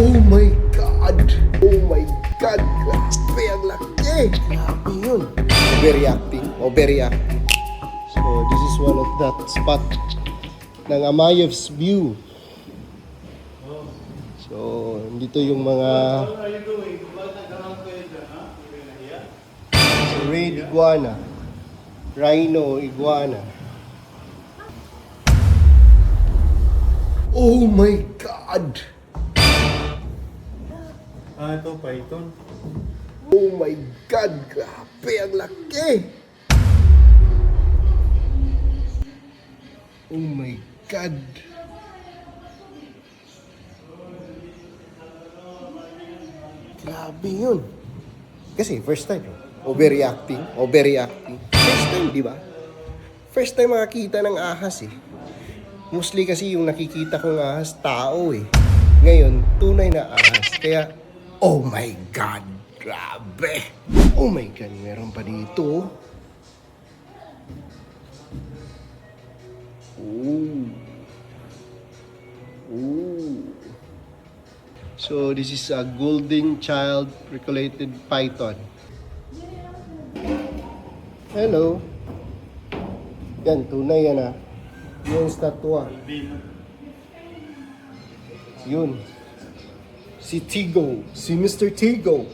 Oh my God! Oh my God! Grabe, ang laki! Grabe yun. Overreacting. So, this is one of that spot ng Amayev's View. So, dito yung mga red iguana, rhino iguana. Oh my God! Ito, python. Oh my God! Grabe, ang laki! Oh my God! Grabe yun. Kasi first time, overreacting. First time, di ba? First time makakita ng ahas eh. Mostly kasi yung nakikita kong ahas, tao eh. Ngayon, tunay na ahas. Kaya, oh my God! Grabe! Oh my God, meron pa dito. Ooh. Ooh. So, this is a golden child recollected python. Hello. Yan, tunay yan ah. Yung statwa. Yun. Si Tigo. Si Mr. Tigo.